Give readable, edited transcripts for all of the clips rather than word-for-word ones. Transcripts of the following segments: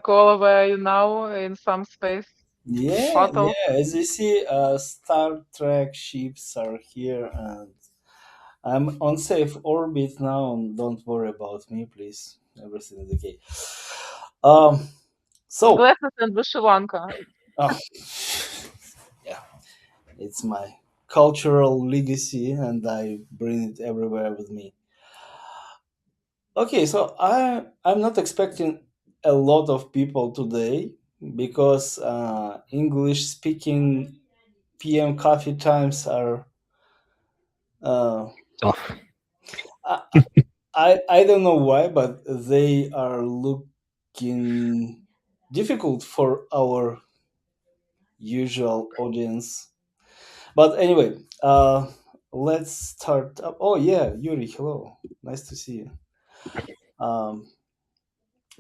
Coca-Cola where are you now in some space Yeah, shuttle? yeah. As you see, Star Trek ships are here, and I'm on safe orbit now. And don't worry about me, please. Everything is okay. Um. So, Glasses and вышиванка. oh, yeah, it's my cultural legacy, and I bring it everywhere with me. Okay, so I'm not expecting a lot of people today because English speaking PM coffee times are uh, Tough. I, I don't know why, but they are looking difficult for our usual audience. But anyway, let's start up. Oh yeah, Yuri, hello, nice to see you. Um,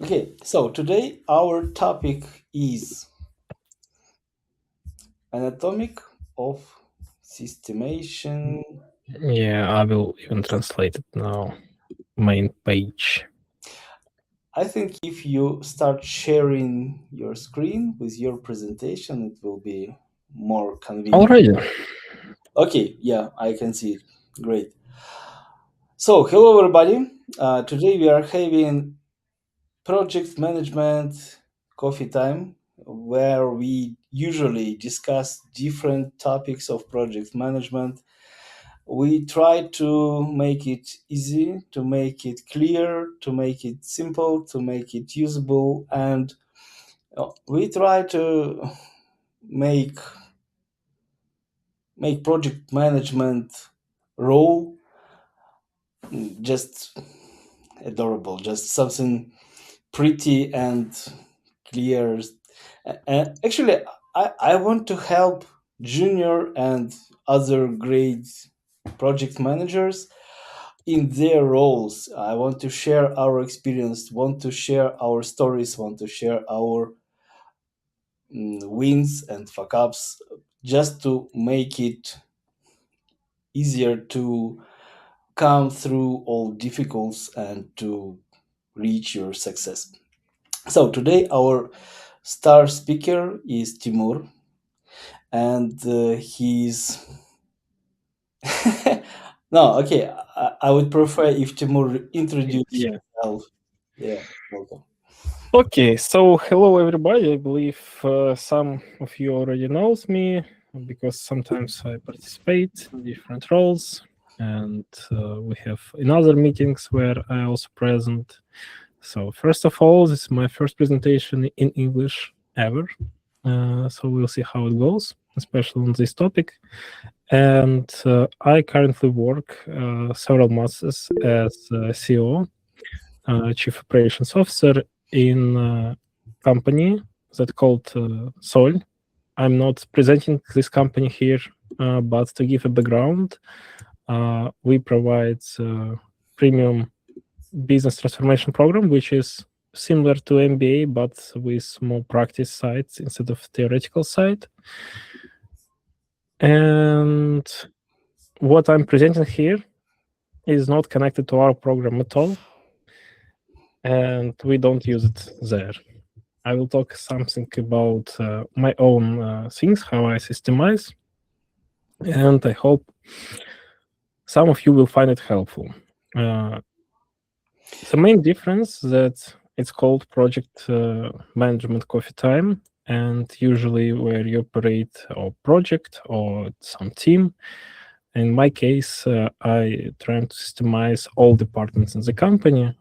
okay, so today our topic is anatomic of systemation. Yeah, I will even translate it now. Main page. I think if you start sharing your screen with your presentation, it will be more convenient. Already. Okay, yeah, I can see it. Great. So, hello everybody. Today we are having project management coffee time, where we usually discuss different topics of project management. We try to make it easy, to make it clear, to make it simple, to make it usable, and we try to make project management role just adorable, just something pretty and clear. Actually, I want to help junior and other grade project managers in their roles. I want to share our experience, want to share our stories, want to share our wins and fuck ups, just to make it easier to come through all difficulties and to reach your success. So today our star speaker is Timur, and he's no, okay. I would prefer if Timur introduce Yeah. himself. Yeah, welcome. Okay, so hello everybody. I believe some of you already knows me because sometimes I participate in different roles, and we have in other meetings where I also present. So first of all, this is my first presentation in English ever. So we'll see how it goes, especially on this topic. And I currently work several months as CEO, Chief Operations Officer, in a company that called Sol. I'm not presenting this company here, but to give a background, we provide premium business transformation program, which is similar to MBA, but with more practice sides instead of theoretical side. And what I'm presenting here is not connected to our program at all, and we don't use it there. I will talk something about my own things, how I systemize, and I hope some of you will find it helpful. The main difference that it's called project management coffee time, and usually where you operate or project or some team. In my case, I try to systemize all departments in the company.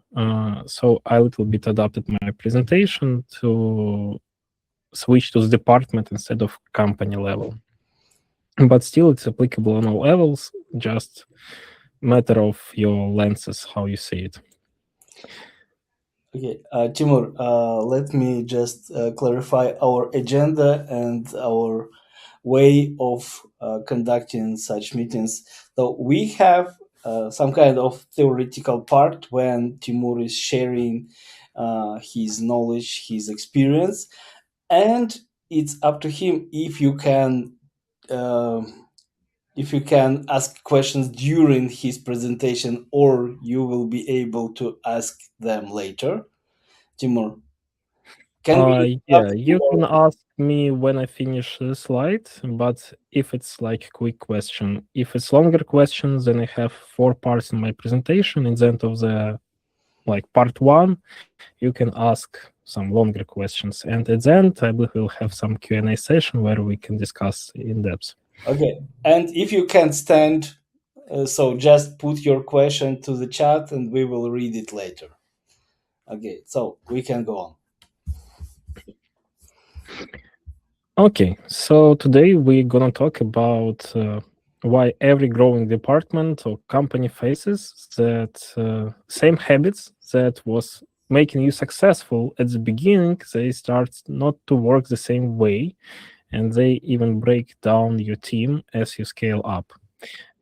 So I little bit adapted my presentation to switch to the department instead of company level. But still, it's applicable on all levels, just matter of your lenses, how you see it. Okay, Timur, let me just clarify our agenda and our way of conducting such meetings. So we have some kind of theoretical part when Timur is sharing his knowledge, his experience, and it's up to him uh, if you can ask questions during his presentation, or you will be able to ask them later. Timur, Can we Yeah, you can ask me when I finish the slide, but if it's like a quick question, if it's longer questions, then I have 4 parts in my presentation. In the end of the like part 1, you can ask some longer questions, and at the end, I will have some Q&A session where we can discuss in depth. Okay, and if you can't stand, so just put your question to the chat and we will read it later. Okay, so we can go on. Okay, so today we're gonna talk about why every growing department or company faces that same habits that was making you successful at the beginning. They start not to work the same way, and they even break down your team as you scale up.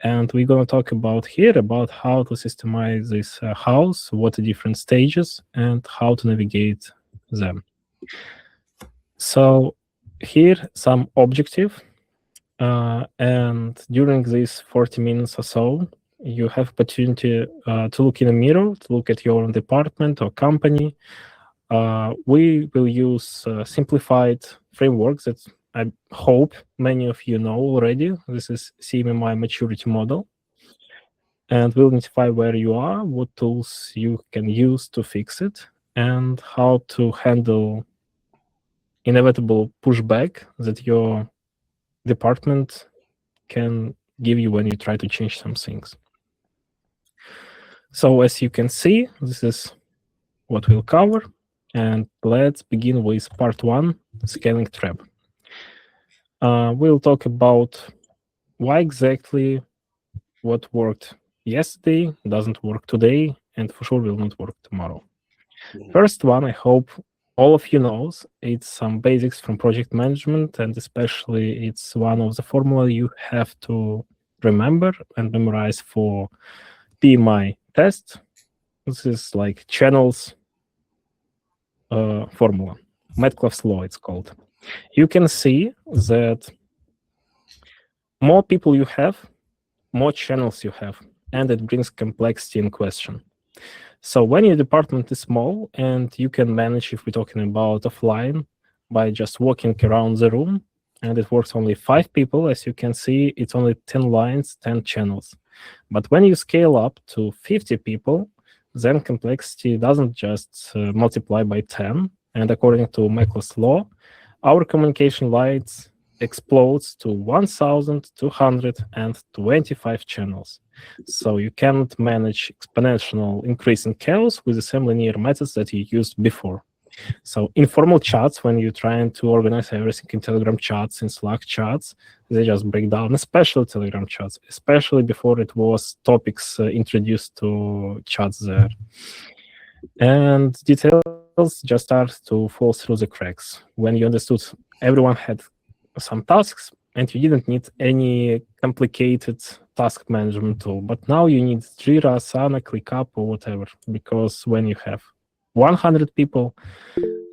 And we're gonna talk about here about how to systemize this house, what the different stages, and how to navigate them. So here some objective, and during these 40 minutes or so, you have opportunity to look in a mirror, to look at your own department or company. We will use simplified frameworks that I hope many of you know already. This is CMMI maturity model. And we'll identify where you are, what tools you can use to fix it, and how to handle inevitable pushback that your department can give you when you try to change some things. So as you can see, this is what we'll cover. And let's begin with part 1, scaling trap. We'll talk about why exactly what worked yesterday doesn't work today, and for sure will not work tomorrow. First one, I hope all of you knows, it's some basics from project management, and especially it's one of the formula you have to remember and memorize for PMI test. This is like channels formula, Metcalfe's law it's called. You can see that more people you have, more channels you have, and it brings complexity in question. So when your department is small and you can manage, if we're talking about offline, by just walking around the room, and it works only 5 people, as you can see, it's only 10 lines, 10 channels. But when you scale up to 50 people, then complexity doesn't just multiply by 10. And according to Metcalfe's law, our communication lines explodes to 1,225 channels. So you cannot manage exponential increase in chaos with the same linear methods that you used before. So informal chats, when you're trying to organize everything in Telegram chats, in Slack chats, they just break down, especially Telegram chats, especially before it was topics introduced to chats there. And details just start to fall through the cracks. When you understood everyone had some tasks and you didn't need any complicated task management tool, but now you need Jira, Asana, ClickUp, or whatever, because when you have 100 people,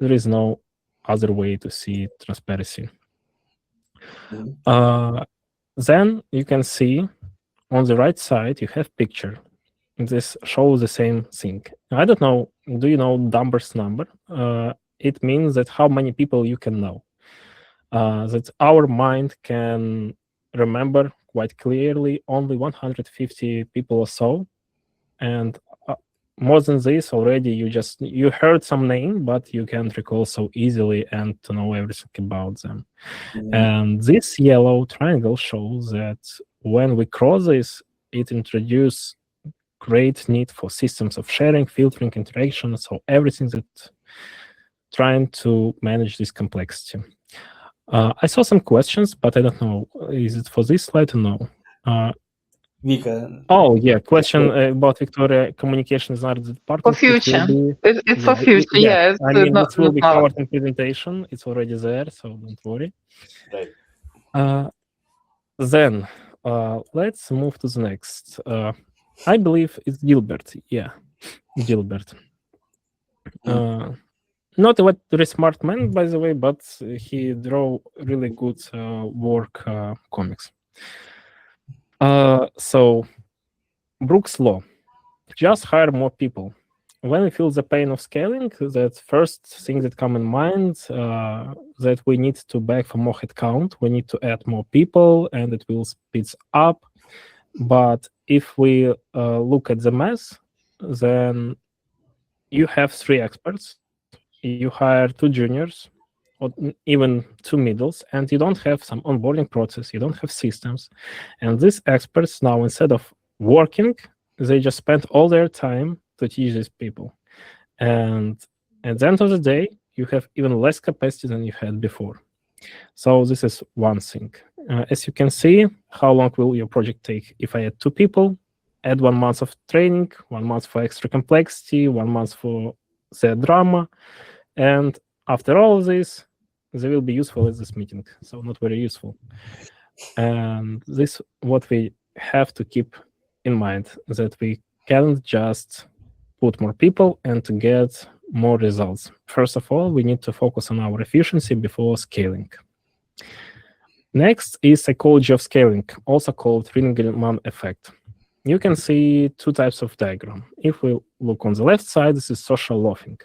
there is no other way to see transparency. Then you can see on the right side, you have picture. This shows the same thing. I don't know, do you know Dunbar's number? It means that how many people you can know. That our mind can remember quite clearly only 150 people or so. And more than this, already you heard some name, but you can't recall so easily and to know everything about them. And this yellow triangle shows that when we cross this, it introduces great need for systems of sharing, filtering, interaction, so everything that trying to manage this complexity. I saw some questions, but I don't know, is it for this slide or no? Vika. Oh, yeah, question about Victoria, communication is not the part For of it. future. Will be, It's for future, yeah. I mean, not, it will be not now. covered in presentation. It's already there, so don't worry. Right. Then, let's move to the next. I believe it's Gilbert. Yeah, Gilbert. Not a very smart man, by the way, but he drew really good work comics. So, Brooks' law, just hire more people. when we feel the pain of scaling, that first thing that come in mind that we need to beg for more headcount, we need to add more people, and it will speed up. But if we look at the math, then you have 3 experts, you hire 2 juniors, or even 2 middles, and you don't have some onboarding process, you don't have systems. And these experts now, instead of working, they just spend all their time to teach these people. And at the end of the day, you have even less capacity than you had before. So this is one thing. As you can see, how long will your project take? If I add 2 people, add 1 month of training, 1 month for extra complexity, 1 month for the drama, and after all of this, they will be useful at this meeting, so not very useful. And this what we have to keep in mind, that we can't just put more people and to get more results. First of all, we need to focus on our efficiency before scaling. Next is psychology of scaling, also called Ringelmann effect. You can see 2 types of diagram. If we look on the left side, this is social loafing.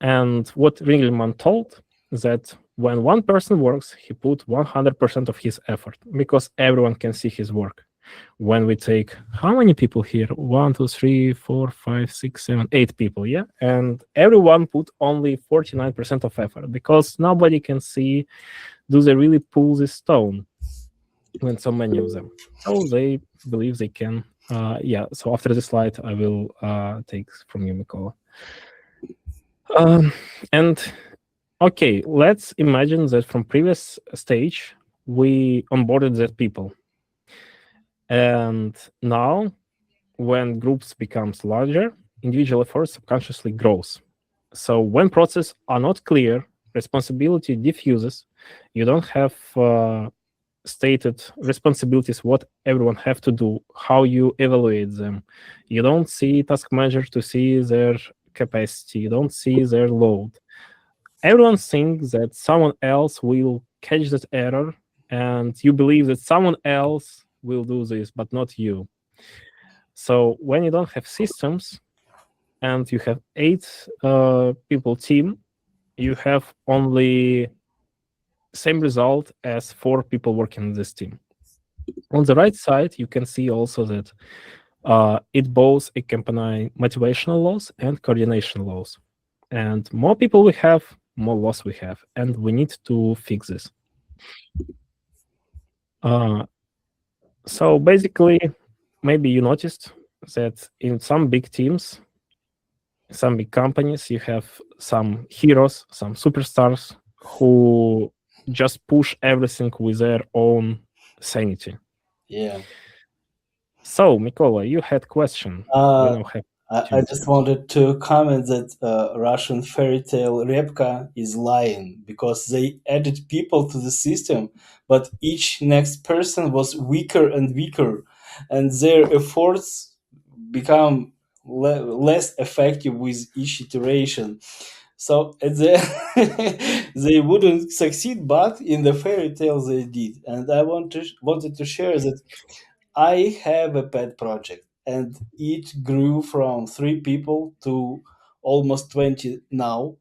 And what Ringelmann told, that when one person works, he put 100% of his effort, because everyone can see his work. When we take, how many people here? 1, 2, 3, 4, 5, 6, 7, 8 people, yeah? And everyone put only 49% of effort, because nobody can see, do they really pull this stone when so many of them? So they believe they can. Yeah, so after this slide, I will take from you, Mikola. And okay, let's imagine that from previous stage, we onboarded that people. And now, when groups becomes larger, individual effort subconsciously grows. So when processes are not clear, responsibility diffuses, you don't have stated responsibilities, what everyone have to do, how you evaluate them. You don't see task manager to see their capacity, you don't see their load. Everyone thinks that someone else will catch that error, and you believe that someone else will do this, but not you. So when you don't have systems and you have 8 people team, you have only same result as 4 people working in this team. On the right side, you can see also that it both accompany motivational loss and coordination loss. And more people we have, more loss we have, and we need to fix this. So basically, maybe you noticed that in some big teams, some big companies, you have some heroes, some superstars who just push everything with their own sanity. Yeah. So, Mikola, you had question. We now have I just wanted to comment that Russian fairy tale Repka is lying, because they added people to the system, but each next person was weaker and weaker, and their efforts become less effective with each iteration. So at the they wouldn't succeed, but in the fairy tale they did. And I wanted to share that I have a pet project, and it grew from 3 people to almost 20 now.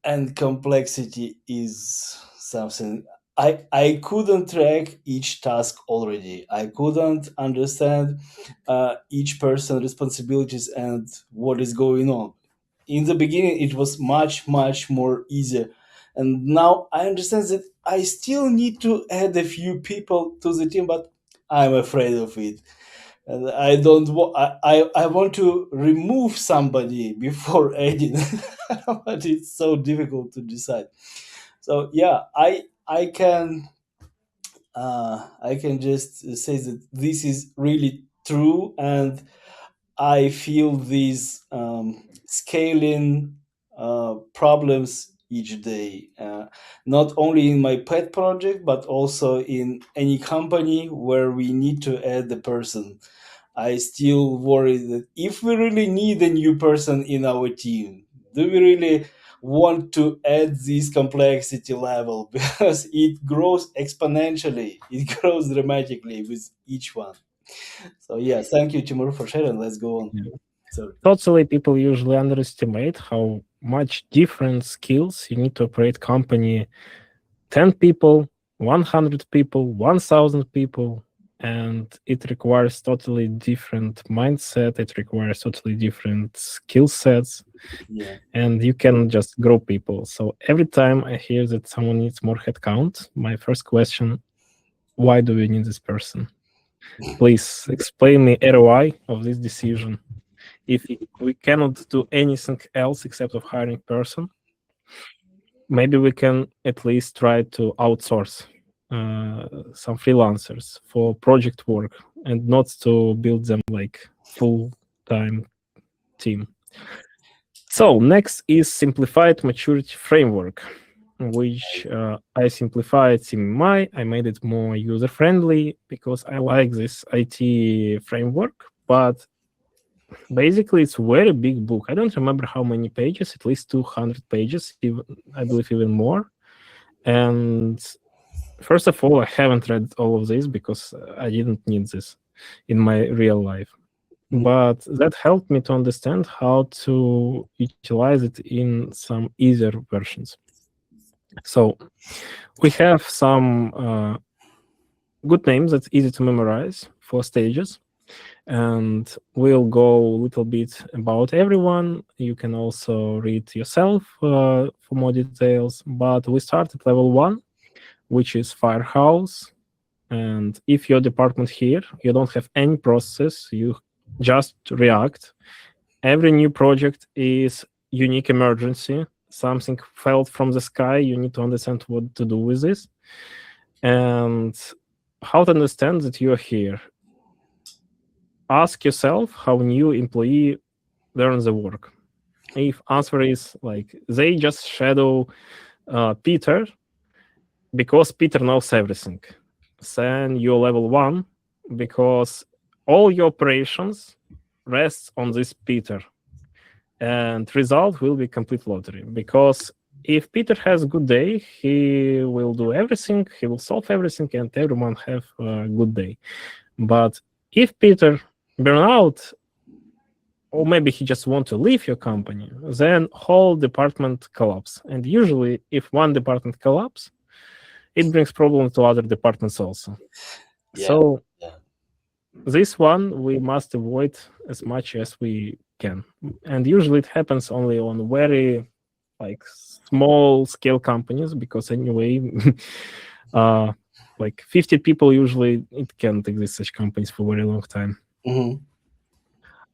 And complexity is something I couldn't track each task already. I couldn't understand each person's responsibilities and what is going on. In the beginning, it was much more easier, and now I understand that I still need to add a few people to the team, but I'm afraid of it. And I don't want. I want to remove somebody before adding, but it's so difficult to decide. So yeah, I can just say that this is really true, and I feel these scaling problems each day, not only in my pet project, but also in any company where we need to add the person. I still worry that if we really need a new person in our team, do we really want to add this complexity level? Because it grows exponentially, it grows dramatically with each one. So yeah, thank you, Timur, for sharing. Let's go on. Yeah. totally, people usually underestimate how much different skills you need to operate company. 10 people, 100 people, 1,000 people, and it requires totally different mindset. It requires totally different skill sets, Yeah. and you can just grow people. So every time I hear that someone needs more headcount, my first question: why do we need this person? Please explain me ROI of this decision. If we cannot do anything else except of hiring person, maybe we can at least try to outsource some freelancers for project work and not to build them like full-time team. So next is simplified maturity framework, which I simplified in my. I made it more user-friendly because I like this IT framework, but basically it's a very big book. I don't remember how many pages, at least 200 pages, even, I believe even more. And first of all, I haven't read all of this because I didn't need this in my real life. But that helped me to understand how to utilize it in some easier versions. So we have some good names that's easy to memorize for stages. And we'll go a little bit about everyone. You can also read yourself for more details. But we start at level 1, which is Firehouse. And if your department here, you don't have any process, you just react. Every new project is unique emergency. Something fell from the sky. You need to understand what to do with this. And how to understand that you are here. Ask yourself how new employee learns the work. If answer is like they just shadow Peter because Peter knows everything, then you're level 1 because all your operations rests on this Peter, and result will be complete lottery. Because if Peter has a good day, he will do everything, he will solve everything, and everyone have a good day. But if Peter burn out, or maybe he just want to leave your company, then whole department collapse. And usually, if one department collapse, it brings problem to other departments also. Yeah. So Yeah. this one we must avoid as much as we can. And usually it happens only on very like small scale companies, because anyway, like 50 people usually it can't exist such companies for a very long time.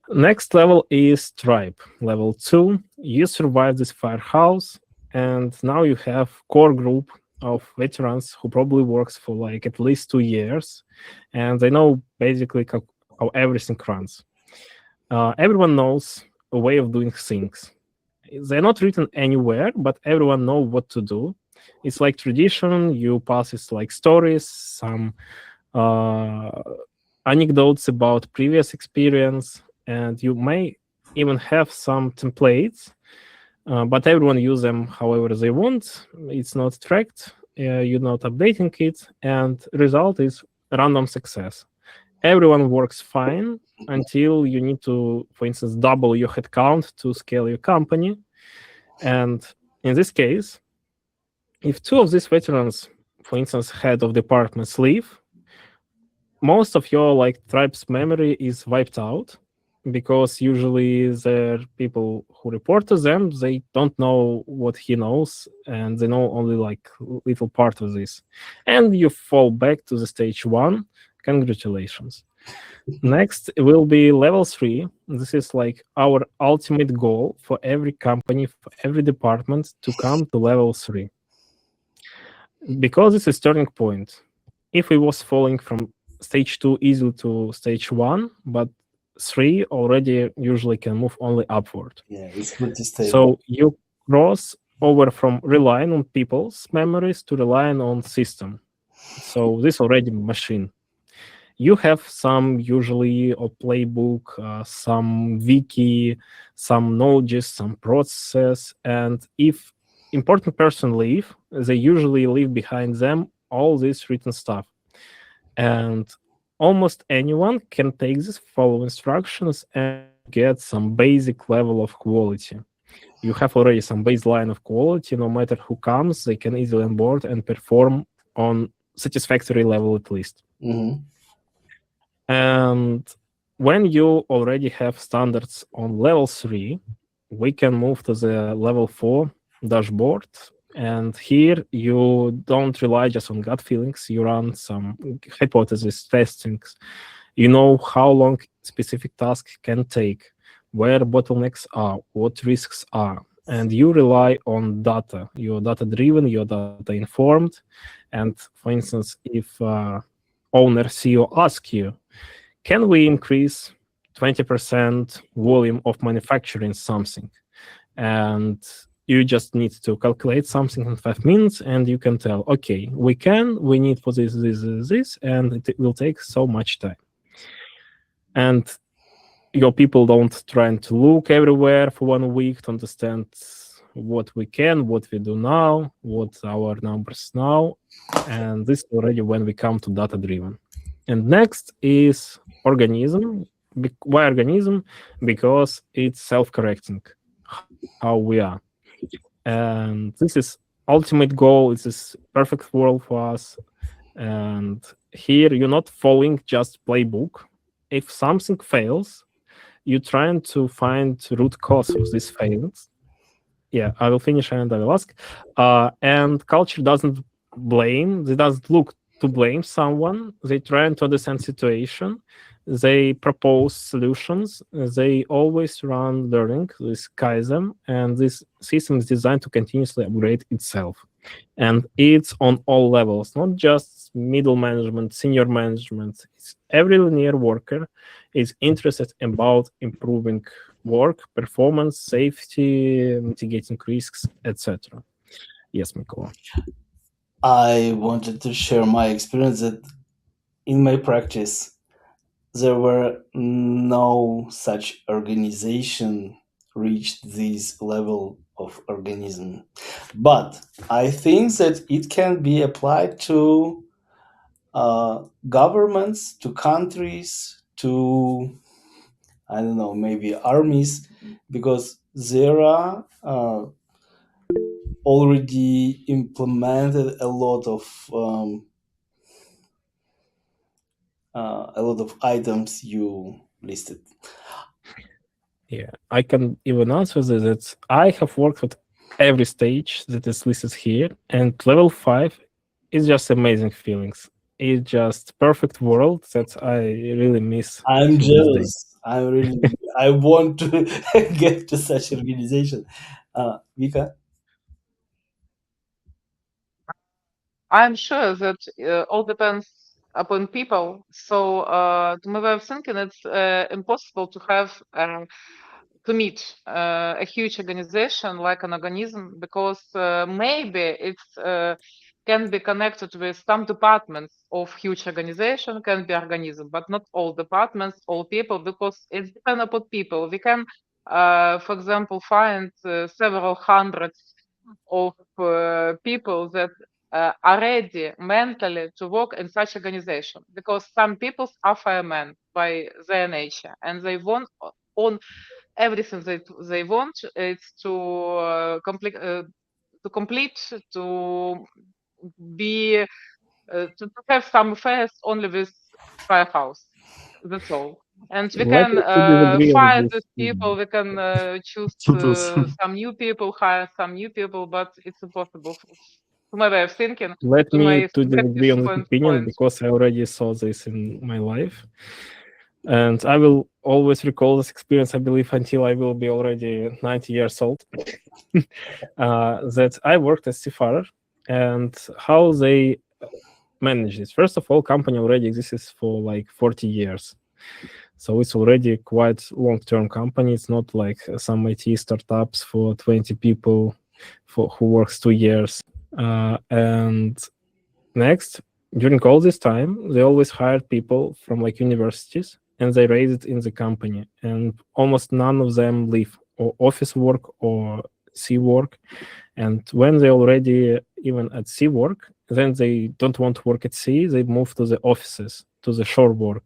Next level is tribe. Level 2, you survive this firehouse, and now you have core group of veterans who probably works for like at least 2 years, and they know basically how everything runs. Everyone knows a way of doing things. They're not written anywhere, but everyone know what to do. It's like tradition. You pass it like stories, some anecdotes about previous experience, and you may even have some templates, but everyone use them however they want. It's not tracked. You're not updating it, and result is random success. Everyone works fine until you need to, for instance, double your headcount to scale your company. And in this case, if 2 of these veterans, for instance, head of departments leave, most of your like tribe's memory is wiped out, because usually the people who report to them, they don't know what he knows, and they know only like little part of this. And you fall back to the stage 1. Congratulations. Next will be level 3. This is like our ultimate goal for every company, for every department, to come to level 3. Because it's a starting point. If we was falling from stage 2 easily to stage 1, but 3 already usually can move only upward. Yeah, it's pretty stable. So you cross over from relying on people's memories to relying on system. So this already machine. You have some usually a playbook, some wiki, some knowledge, some process, and if important person leave, they usually leave behind them all this written stuff. And almost anyone can take this, follow instructions, and get some basic level of quality. You have already some baseline of quality. No matter who comes, they can easily onboard and perform on satisfactory level at least. Mm-hmm. And when you already have standards on level 3, we can move to the level 4 dashboard. And here you don't rely just on gut feelings, you run some hypothesis testings. You know how long specific task can take, where bottlenecks are, what risks are, and you rely on data. You're data driven, you're data informed. And for instance, if owner CEO asks you, can we increase 20% volume of manufacturing something? And you just need to calculate something in 5 minutes, and you can tell, okay, we need for this, and it will take so much time. And your people don't try to look everywhere for 1 week to understand what we can, what we do now, what our numbers now. And this is already when we come to data driven. And next is organism. Why organism? Because it's self-correcting, how we are. And this is ultimate goal. It's this perfect world for us. And here you're not following just playbook. If something fails, you're trying to find root cause of these failings. Yeah, I will finish and I will ask. And culture doesn't blame. They doesn't look to blame someone. They try to understand situation. They propose solutions. They always run learning with Kaizen, and this system is designed to continuously upgrade itself. And it's on all levels, not just middle management, senior management. It's every linear worker is interested about improving work, performance, safety, mitigating risks, etc. Yes, Mikola. I wanted to share my experience that in my practice, there were no such organization reached this level of organism. But I think that it can be applied to governments, to countries, to, I don't know, maybe armies, because there are already implemented a lot of items you listed. Yeah, I can even answer that I have worked at every stage that is listed here, and level 5 is just amazing feelings. It's just perfect world that I really miss I'm till this day. jealous. I want to get to such organization. Vika? I'm sure that all depends upon people. So, to my way of thinking, it's impossible to have to meet a huge organization like an organism, because maybe it's can be connected with some departments of huge organization, can be organism, but not all departments, all people, because it depends upon people. We can, for example, find several hundreds of people that are ready mentally to work in such organization, because some people are firemen by their nature, and they want on everything that they want. It's to complete, to be to have some affairs only with firehouse. That's all. And we Let can me to disagree on find this. these people. We can choose Tutus. some new people, hire some new people, but it's impossible. To my way of thinking, Let to me my to subjective disagree on this opinion point. because I already saw this in my life. And I will always recall this experience, I believe, until I will be already 90 years old. That I worked as seafarer, and how they manage this. First of all, company already exists for like 40 years. So it's already quite long-term company. It's not like some IT startups for 20 people who works 2 years. And next, during all this time, they always hired people from like universities, and they raised it in the company. And almost none of them leave or office work or sea work. And when they already even at sea work, then they don't want to work at sea. They move to the offices, to the shore work.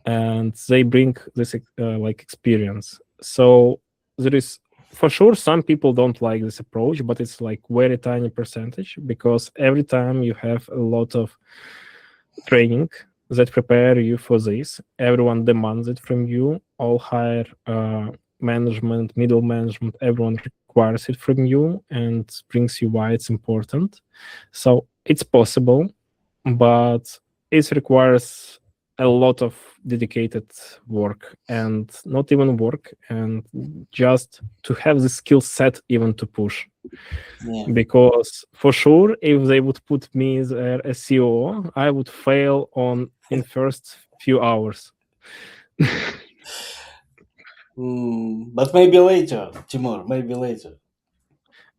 and they bring this like experience. So there is for sure some people don't like this approach, but it's like very tiny percentage, because every time you have a lot of training that prepare you for this, everyone demands it from you. All higher management, middle management, everyone requires it from you and brings you why it's important. So it's possible, but it requires a lot of dedicated work, and not even work, and just to have the skill set even to push. Yeah. Because for sure, if they would put me there as CEO, I would fail on in first few hours. But maybe later, Timur. Maybe later.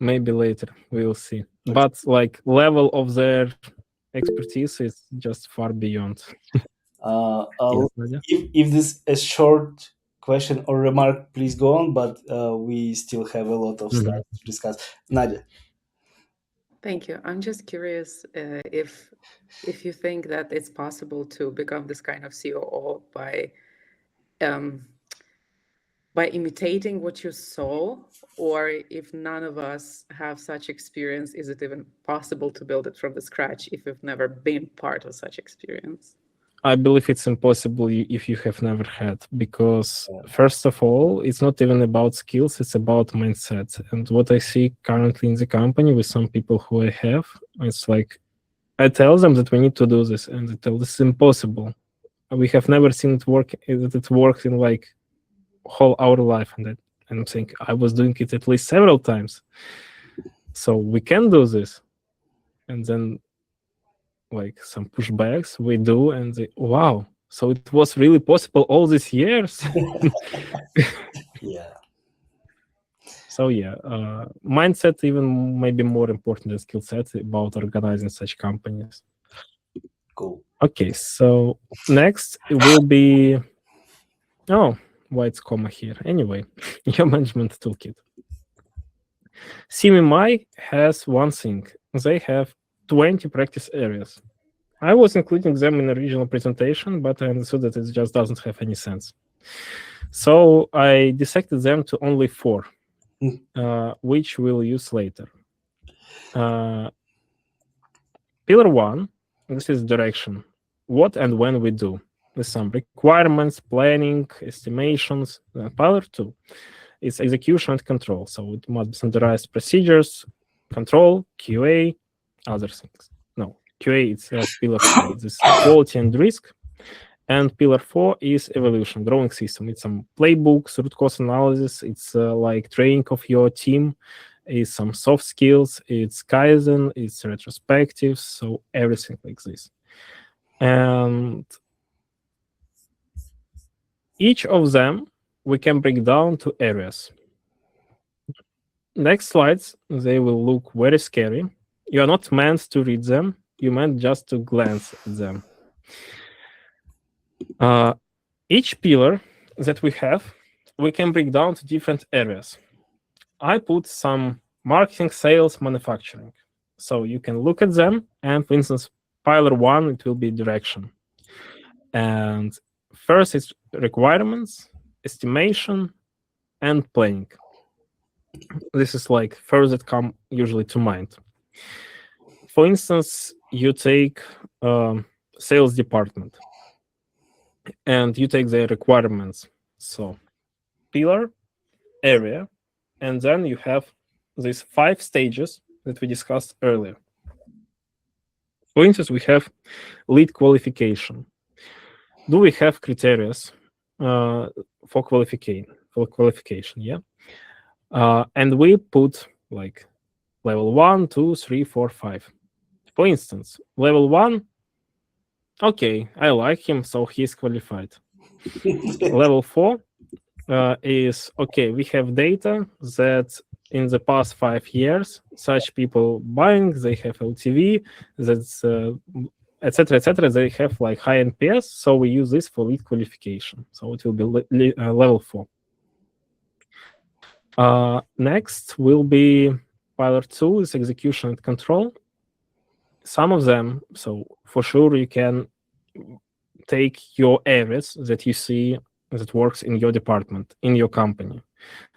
Maybe later we'll see. Okay. But like level of their expertise is just far beyond. Yes, Nadia? If this is a short question or remark, please go on. But we still have a lot of stuff Mhm. to discuss. Nadia. Thank you. I'm just curious if you think that it's possible to become this kind of COO um, by imitating what you saw, or if none of us have such experience, is it even possible to build it from the scratch if you've never been part of such experience? I believe it's impossible if you have never had, because Yeah. first of all, it's not even about skills, it's about mindset. And what I see currently in the company with some people who I have, it's like I tell them that we need to do this, and they tell this is impossible. We have never seen it work, that it works in like whole our life, and I'm saying I was doing it at least several times. So we can do this. And then like some pushbacks we do, and they, wow, so it was really possible all these years. Yeah. So yeah, mindset even maybe more important than skill set about organizing such companies. Cool. Okay, so next it will be, oh, why it's comma here? Anyway, your management toolkit. CMMI has one thing. They have 20 practice areas. I was including them in the original presentation, but I understood that it just doesn't have any sense. So I dissected them to only 4, which we'll use later. Pillar 1, this is direction. What and when we do. With some requirements, planning, estimations. Pillar 2, it's execution and control. So it must be standardized procedures, control, QA, other things. No, QA it's pillar 3. It's quality and risk. And pillar 4 is evolution, growing system. It's some playbooks, root cause analysis. It's like training of your team. It's some soft skills. It's Kaizen. It's retrospectives. So everything like this. And each of them we can break down to areas. Next slides, they will look very scary. You are not meant to read them. You meant just to glance at them. Each pillar that we have, we can break down to different areas. I put some marketing, sales, manufacturing. So you can look at them, and for instance, pillar 1, it will be direction. And first is requirements, estimation, and planning. This is like first that come usually to mind. For instance, you take sales department and you take their requirements. So pillar, area, and then you have these 5 stages that we discussed earlier. For instance, we have lead qualification. Do we have criteria for qualification? Yeah. And we put like level 1, 2, 3, 4, 5. For instance, level 1, okay, I like him, so he's qualified. Level 4 is, okay, we have data that in the past 5 years, such people buying, they have LTV, that's etc. They have like high NPS, so we use this for lead qualification. So it will be level 4. Next will be pillar 2 is execution and control. Some of them, so for sure you can take your areas that you see that works in your department, in your company.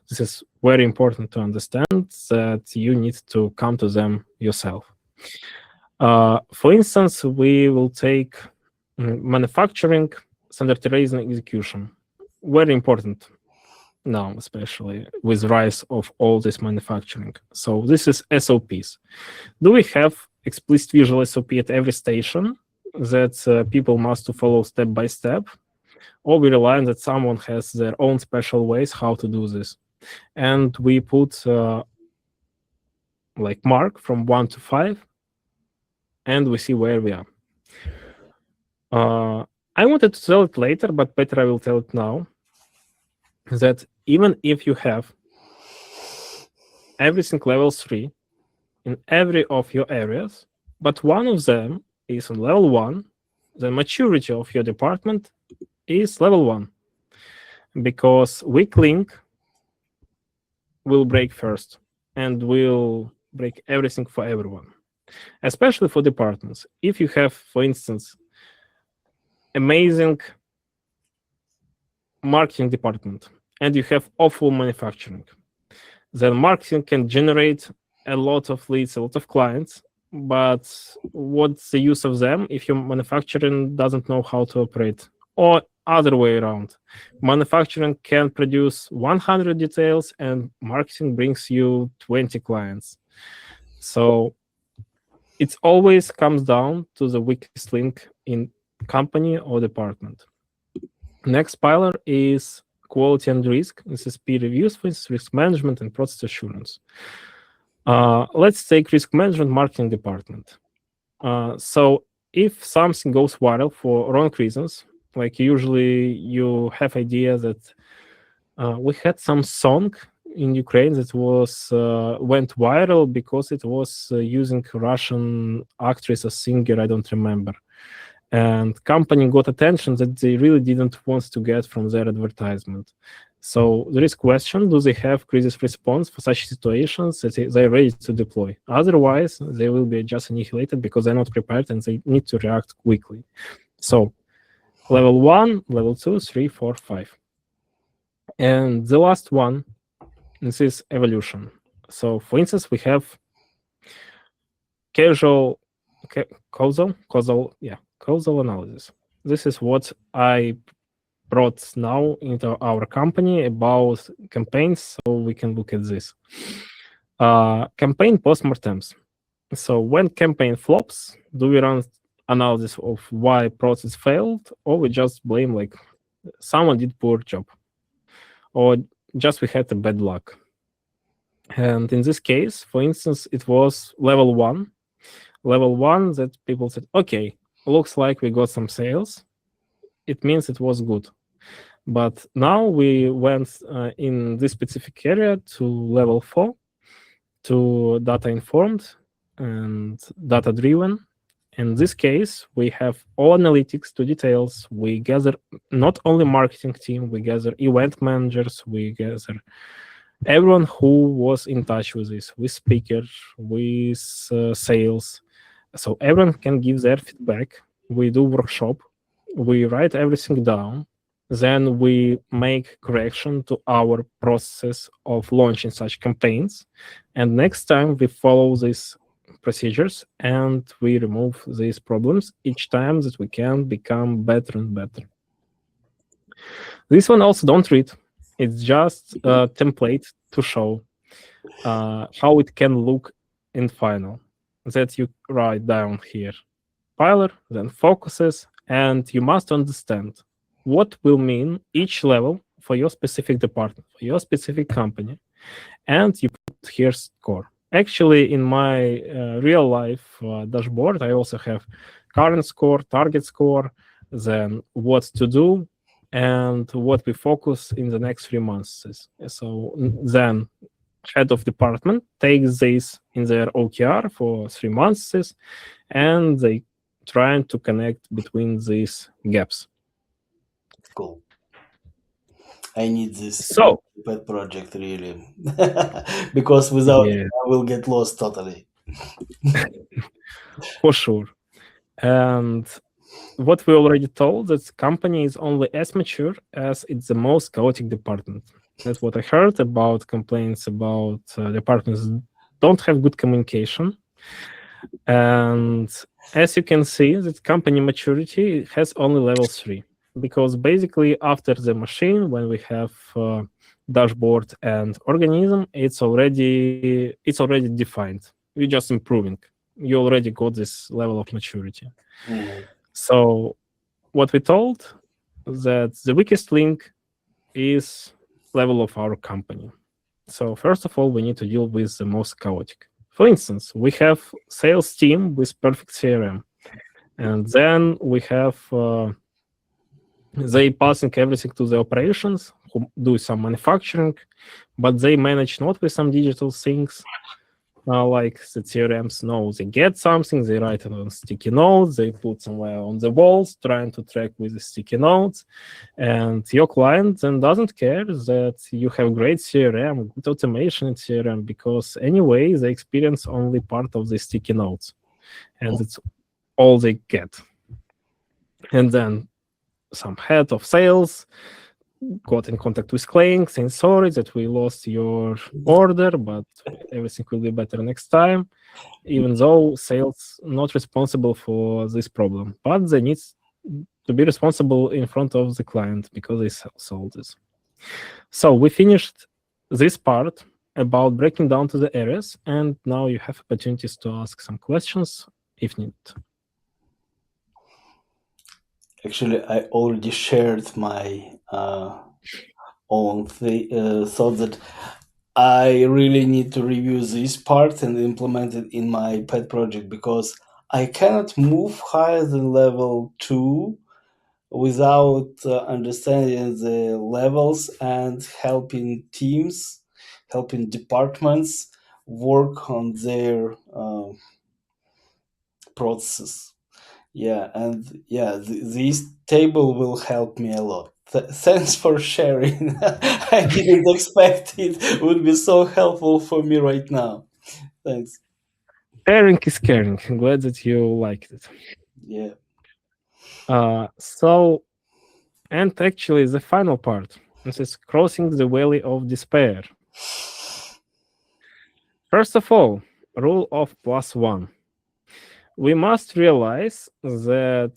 This is very important to understand that you need to come to them yourself. For instance, we will take manufacturing, standardization, and execution. Very important now, especially with rise of all this manufacturing. So this is SOPs. Do we have explicit visual SOP at every station that people must follow step by step? Or we rely on that someone has their own special ways how to do this? And we put like mark from 1 to 5, and we see where we are. I wanted to tell it later, but better I will tell it now, that even if you have everything level 3 in every of your areas, but one of them is on level 1, the maturity of your department is level 1, because weak link will break first and will break everything for everyone, especially for departments. If you have, for instance, amazing marketing department and you have awful manufacturing, then marketing can generate a lot of leads, a lot of clients, but what's the use of them if your manufacturing doesn't know how to operate? Or other way around, manufacturing can produce 100 details and marketing brings you 20 clients. So it always comes down to the weakest link in company or department. Next pillar is quality and risk. This is peer reviews, for instance, risk management and process assurance. Let's take risk management marketing department. So if something goes viral for wrong reasons, like usually you have idea that we had some song in Ukraine that was went viral because it was using Russian actress or singer, I don't remember. And company got attention that they really didn't want to get from their advertisement. So there is question, do they have crisis response for such situations that they're ready to deploy? Otherwise, they will be just annihilated because they're not prepared and they need to react quickly. So level 1, level 2, 3, 4, 5. And the last one, this is evolution. So for instance, we have causal analysis. This is what I brought now into our company about campaigns, so we can look at this. Campaign postmortems. So when campaign flops, do we run analysis of why process failed, or we just blame like someone did poor job, or just we had a bad luck? And in this case, for instance, it was level 1 that people said, okay, looks like we got some sales. It means it was good. But now we went in this specific area to level 4, to data informed and data driven. In this case, we have all analytics to details. We gather not only marketing team, we gather event managers, we gather everyone who was in touch with this, with speakers, with sales. So everyone can give their feedback. We do workshop, we write everything down, then we make correction to our process of launching such campaigns. And next time we follow these procedures and we remove these problems each time that we can become better and better. This one also don't read. It's just a template to show how it can look in final, that you write down here. Pillar, then focuses, and you must understand what will mean each level for your specific department, for your specific company, and you put here score. Actually, in my real life dashboard, I also have current score, target score, then what to do, and what we focus in the next 3 months. So then head of department takes this in their OKR for 3 months, and they trying to connect between these gaps. Cool. I need this So pet project really, because without yeah, it, I will get lost totally. for sure. And what we already told, that the company is only as mature as it's the most chaotic department. That's what I heard about complaints about departments don't have good communication. And as you can see, that company maturity has only level 3. Because basically after the machine, when we have dashboard and organism, it's already defined. We're just improving. You already got this level of maturity. So what we told, that the weakest link is level of our company. So first of all, we need to deal with the most chaotic. For instance, we have sales team with perfect CRM, and then we have they passing everything to the operations who do some manufacturing, but they manage not with some digital things. Like the CRMs know they get something, they write it on sticky notes, they put somewhere on the walls, trying to track with the sticky notes. And your client then doesn't care that you have great CRM, good automation in CRM, because anyway, they experience only part of the sticky notes. And it's all they get. And then some head of sales got in contact with client saying sorry that we lost your order, but everything will be better next time, even though sales not responsible for this problem, but they need to be responsible in front of the client because they sold this. So we finished this part about breaking down to the areas, and now you have opportunities to ask some questions if needed. Actually, I already shared my own thought that I really need to review this part and implement it in my pet project, because I cannot move higher than level 2 without understanding the levels and helping teams, helping departments work on their processes. Yeah, and this table will help me a lot. Thanks for sharing. I didn't expect it would be so helpful for me right now. Thanks. Sharing is caring. I'm glad that you liked it. Yeah. So, and actually the final part, this is crossing the valley of despair. First of all, rule of +1. We must realize that,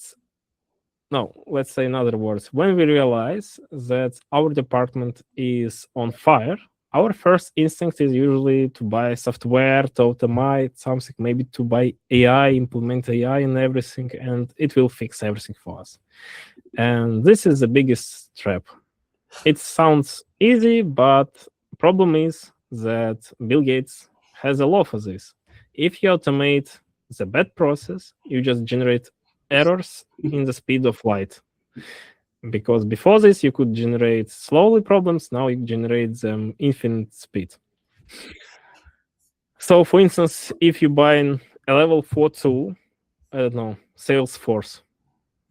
no, let's say in other words, when we realize that our department is on fire, our first instinct is usually to buy software, to automate something, maybe to buy AI, implement AI in everything, and it will fix everything for us. And this is the biggest trap. It sounds easy, but problem is that Bill Gates has a law for this. If you automate the bad process, you just generate errors in the speed of light. Because before this, you could generate slowly problems. Now you generate them infinite speed. So, for instance, if you buy a level 4 tool, I don't know, Salesforce,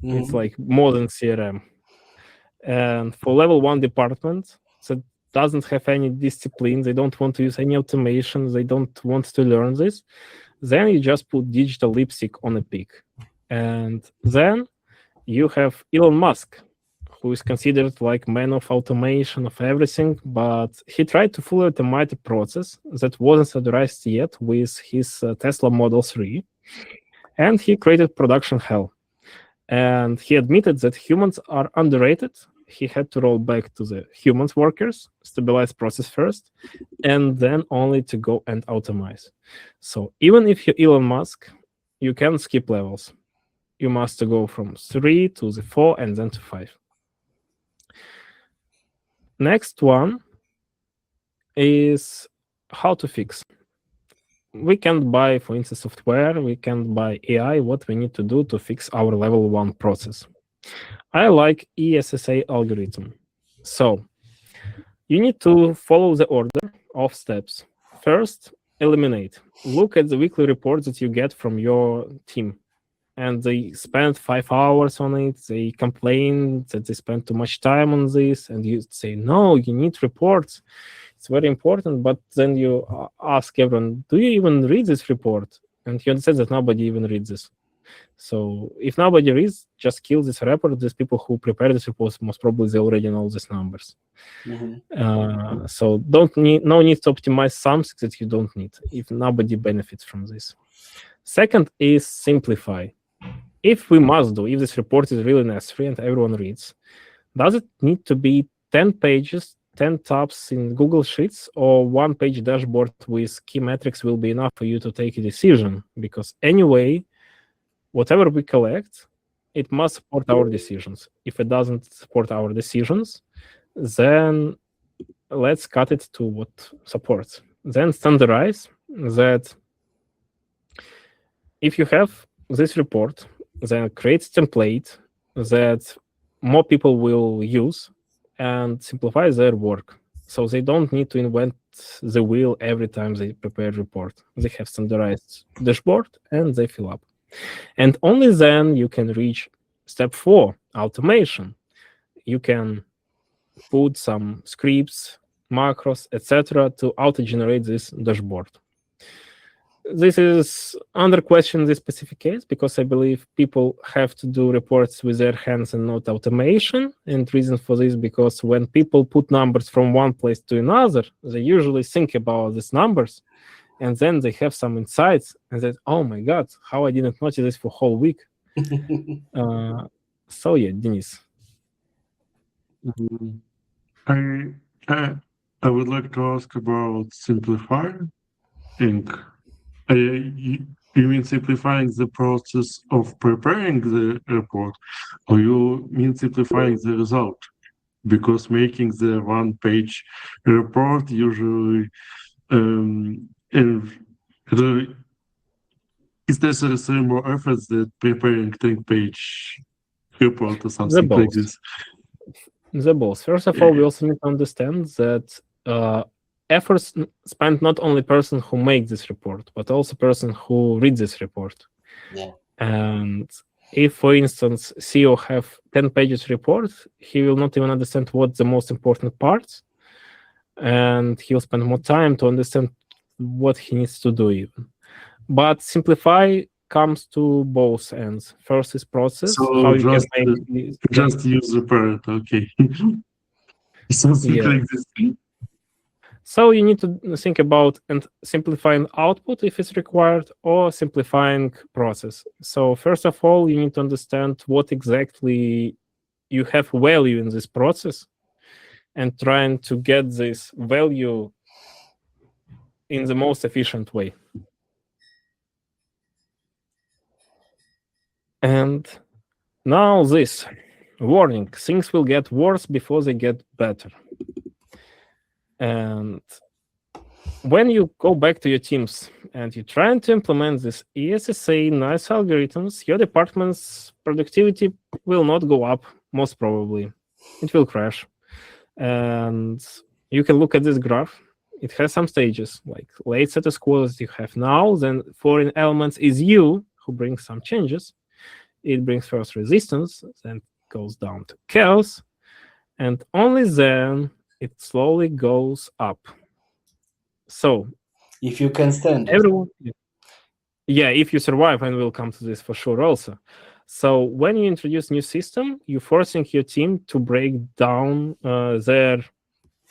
it's like modern CRM. And for level 1 department that doesn't have any discipline, they don't want to use any automation, they don't want to learn this, then you just put digital lipstick on a pig. And then you have Elon Musk, who is considered like man of automation of everything, but he tried to fully automate a process that wasn't standardized yet with his Tesla Model 3, and he created production hell. And he admitted that humans are underrated. He had to roll back to the humans workers, stabilize process first, and then only to go and automate. So even if you're Elon Musk, you can skip levels. You must go from 3 to the 4 and then to 5. Next one is how to fix. We can't buy, for instance, software, we can't buy AI. What we need to do to fix our level 1 process? I like ESSA algorithm. So you need to follow the order of steps. First, eliminate. Look at the weekly reports that you get from your team. And they spend 5 hours on it. They complain that they spend too much time on this. And you say, no, you need reports. It's very important. But then you ask everyone, do you even read this report? And you understand that nobody even reads this. So if nobody reads, just kill this report. These people who prepare this report, most probably they already know these numbers. So no need to optimize something that you don't need if nobody benefits from this. Second is simplify. If we must do, if this report is really necessary and everyone reads, does it need to be 10 pages, 10 tabs in Google Sheets, or one-page dashboard with key metrics will be enough for you to take a decision? Because anyway, whatever we collect, it must support our decisions. If it doesn't support our decisions, then let's cut it to what supports. Then standardize that if you have this report, then create template that more people will use and simplify their work. So they don't need to invent the wheel every time they prepare a report. They have standardized dashboard and they fill up. And only then you can reach step 4, automation. You can put some scripts, macros, etc. to auto-generate this dashboard. This is under question in this specific case because I believe people have to do reports with their hands and not automation. And reason for this because when people put numbers from one place to another, they usually think about these numbers, and then they have some insights and that, oh my god, how I didn't notice this for a whole week. So yeah, Denis. I would like to ask about simplifying. You mean simplifying the process of preparing the report, or you mean simplifying the result? Because making the one-page report usually is necessary more effort than preparing 10-page report or something like this. The both. First of all, we also need to understand that efforts spent not only person who makes this report, but also person who reads this report. Yeah. And if, for instance, CEO have 10 pages report, he will not even understand what's the most important parts, and he'll spend more time to understand what he needs to do even. But simplify comes to both ends. First is process. So how you just, can make just use the parent, okay. Something like this. So you need to think about and simplifying output if it's required, or simplifying process. So first of all, you need to understand what exactly you have value in this process and trying to get this value in the most efficient way. And now this warning, things will get worse before they get better. And when you go back to your teams and you're trying to implement this ESSA nice algorithms, your department's productivity will not go up, most probably. It will crash. And you can look at this graph. It has some stages, like late status quo that you have now, then foreign elements is you who brings some changes. It brings first resistance, then goes down to chaos, and only then it slowly goes up. So if you can stand everyone, yeah, if you survive, and we'll come to this for sure also. So when you introduce new system, you're forcing your team to break down their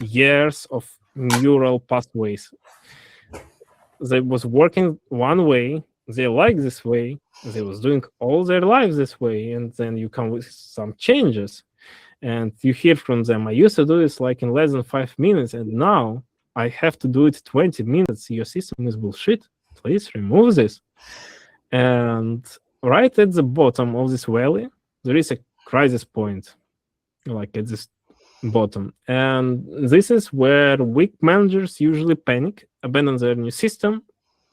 years of neural pathways. They was working one way, they like this way, they was doing all their lives this way, and then you come with some changes. And you hear from them, I used to do this like in less than 5 minutes, and now I have to do it 20 minutes. Your system is bullshit. Please remove this. And right at the bottom of this valley, there is a crisis point, like at this bottom. And this is where weak managers usually panic, abandon their new system,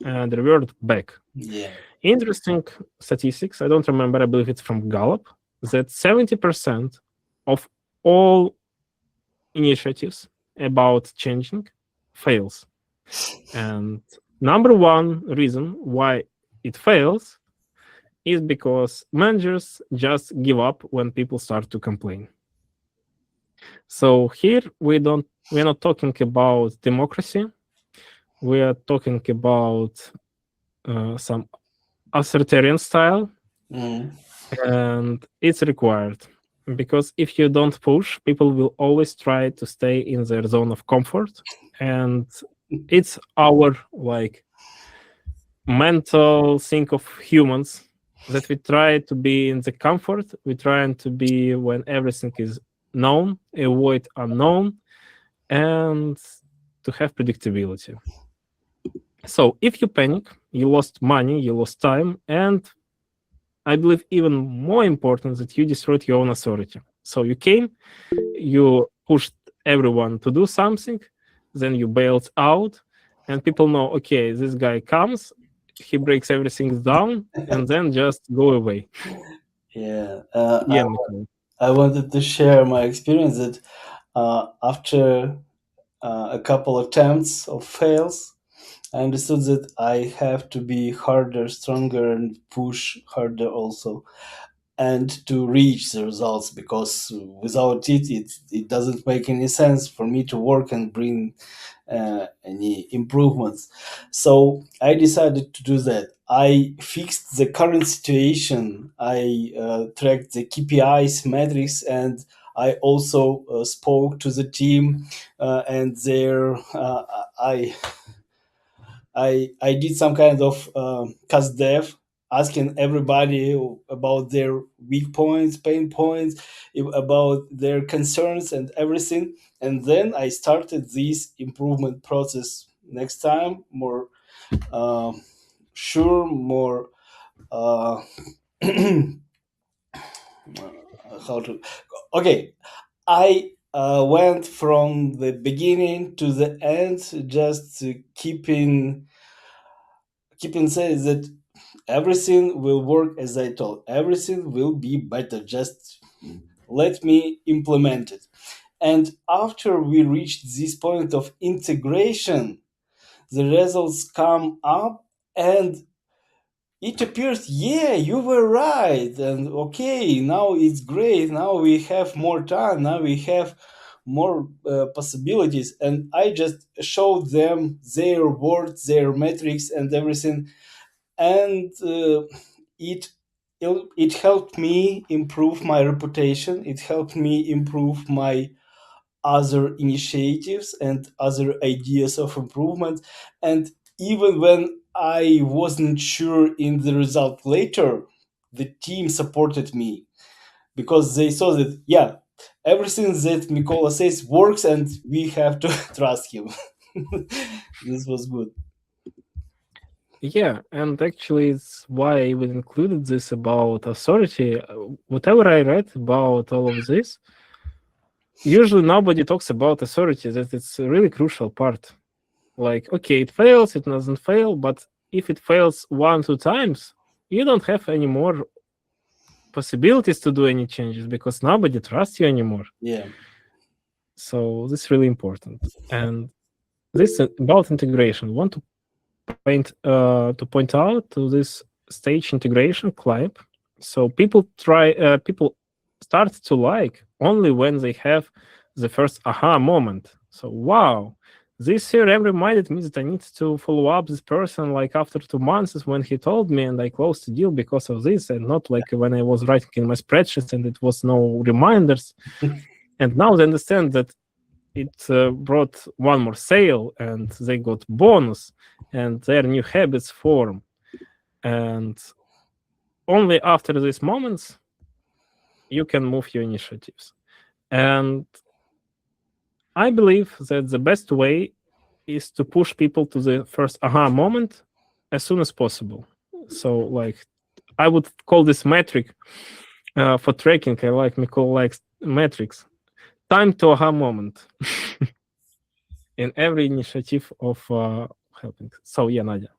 and revert back. Yeah. Interesting statistics. I don't remember. I believe it's from Gallup, that 70% of all initiatives about changing fails. And number one reason why it fails is because managers just give up when people start to complain. So here we're not talking about democracy. We are talking about some authoritarian style And it's required, because if you don't push, people will always try to stay in their zone of comfort, and it's our mental thing of humans, that we try to be in the comfort, we try to be when everything is known, avoid unknown, and to have predictability. So if you panic, you lost money, you lost time, and I believe even more important, that you destroyed your own authority. So you came, you pushed everyone to do something, then you bailed out, and people know, okay, this guy comes, he breaks everything down, and then just go away. Yeah. Yeah, Nicole. I wanted to share my experience that after a couple attempts of fails, I understood that I have to be harder, stronger, and push harder also, and to reach the results, because without it doesn't make any sense for me to work and bring any improvements. So I decided to do that. I fixed the current situation. I tracked the KPIs, metrics, and I also spoke to the team, and their I did some kind of cast dev, asking everybody about their weak points, pain points, about their concerns and everything. And then I started this improvement process. Next time, more uh, sure, more uh, how to. Okay, I went from the beginning to the end, just keeping saying that everything will work as I told. Everything will be better. Just let me implement it. And after we reached this point of integration, the results come up, and it appears, yeah, you were right. And okay, now it's great. Now we have more time. Now we have more possibilities. And I just showed them their words, their metrics, and everything, and it it helped me improve my reputation. It helped me improve my other initiatives and other ideas of improvement. And even when I wasn't sure in the result later, the team supported me, because they saw that, yeah, everything that Mikola says works, and we have to trust him. This was good. Yeah, and actually, it's why I even included this about authority. Whatever I read about all of this, usually nobody talks about authority, that it's a really crucial part. Like, okay, it fails, it doesn't fail, but if it fails 1-2 times, you don't have any more possibilities to do any changes, because nobody trusts you anymore. Yeah. So this is really important. And this about integration. Want to point out to this stage integration climb. So people start to like only when they have the first aha moment. So wow, this CRM reminded me that I need to follow up this person like after 2 months is when he told me, and I closed the deal because of this, and not like when I was writing in my spreadsheets and it was no reminders. And now they understand that it brought one more sale, and they got bonus, and their new habits form. And only after these moments you can move your initiatives. And I believe that the best way is to push people to the first aha moment as soon as possible. So like I would call this metric for tracking. I like Mikol likes metrics. Time to aha moment in every initiative of helping. So yeah, Nadia.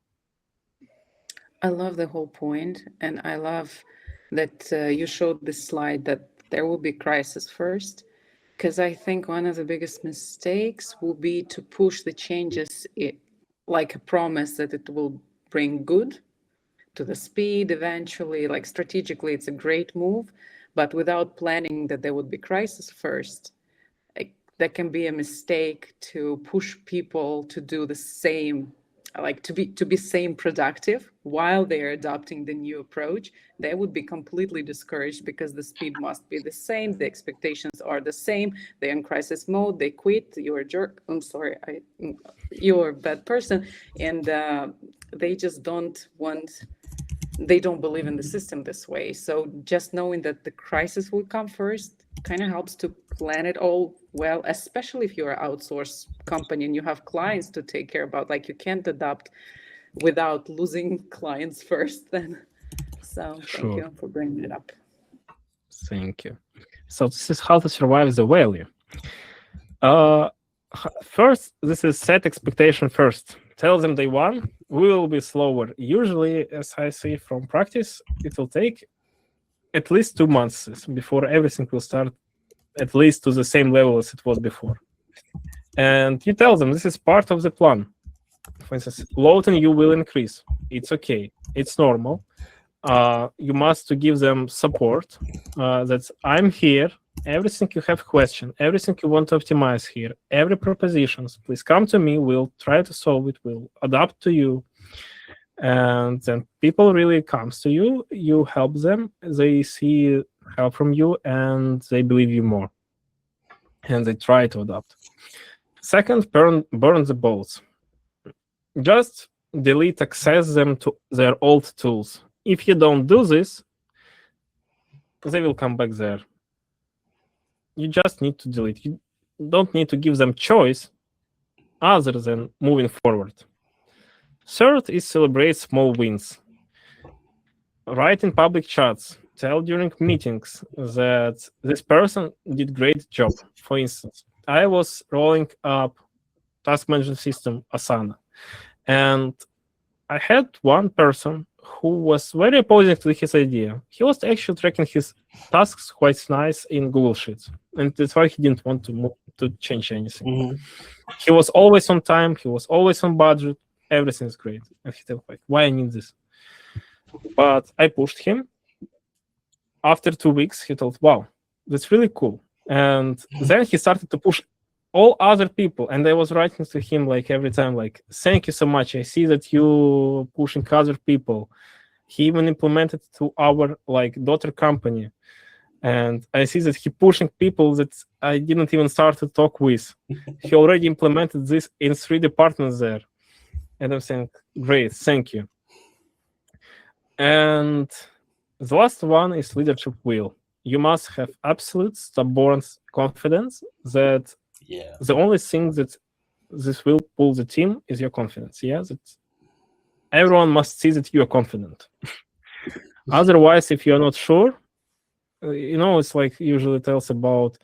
I love the whole point, and I love that you showed this slide that there will be crisis first, because I think one of the biggest mistakes will be to push the changes like a promise that it will bring good to the speed eventually. Like strategically, it's a great move, but without planning that there would be crisis first, that can be a mistake to push people to do the same like to be same productive while they're adopting the new approach, they would be completely discouraged because the speed must be the same, the expectations are the same, they're in crisis mode, they quit, you're a jerk, I'm sorry, you're a bad person, and they just don't want, they don't believe in the system this way. So just knowing that the crisis will come first kind of helps to plan it all well, especially if you're an outsourced company and you have clients to take care about. Like, you can't adapt without losing clients first then. So thank Sure. you for bringing it up. Thank you. So this is how to survive the value. First, this is set expectation first. Tell them day one, we will be slower. Usually, as I see from practice, it will take at least 2 months before everything will start at least to the same level as it was before. And you tell them this is part of the plan. For instance, loading you will increase. It's okay. It's normal. You must to give them support that I'm here. Everything you have question, everything you want to optimize here, every propositions, please come to me. We'll try to solve it. We'll adapt to you. And then people really comes to you. You help them. They see help from you, and they believe you more. And they try to adapt. Second, burn the bolts. Just delete, access them to their old tools. If you don't do this, they will come back there. You just need to delete. You don't need to give them choice other than moving forward. Third is celebrate small wins. Write in public chats. Tell during meetings that this person did great job. For instance, I was rolling up task management system Asana, and I had one person who was very opposing to his idea. He was actually tracking his tasks quite nice in Google Sheets, and that's why he didn't want to change anything. Mm-hmm. He was always on time. He was always on budget. Everything's great. And he said, like, why I need this? But I pushed him. After 2 weeks, he thought, wow, that's really cool. And then he started to push all other people. And I was writing to him like every time, like, thank you so much. I see that you pushing other people. He even implemented to our like daughter company. And I see that he pushing people that I didn't even start to talk with. He already implemented this in 3 departments there. And I'm saying, great, thank you. And the last one is leadership will. You must have absolute stubborn confidence that the only thing that this will pull the team is your confidence. Yeah, that everyone must see that you are confident. Otherwise, if you're not sure, it's like usually tells about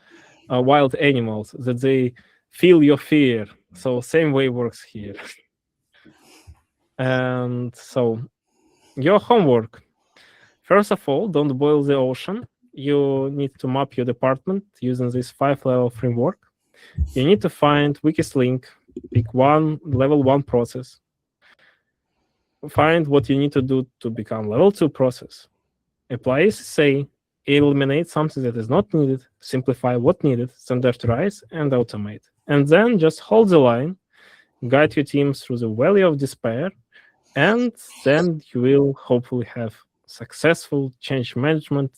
wild animals that they feel your fear. So same way works here. And so your homework. First of all, don't boil the ocean. You need to map your department using this 5-level framework. You need to find weakest link, pick one level 1 process, find what you need to do to become level 2 process, apply SSA, eliminate something that is not needed, simplify what needed, standardize, and automate. And then just hold the line, guide your team through the valley of despair, and then you will hopefully have successful change management,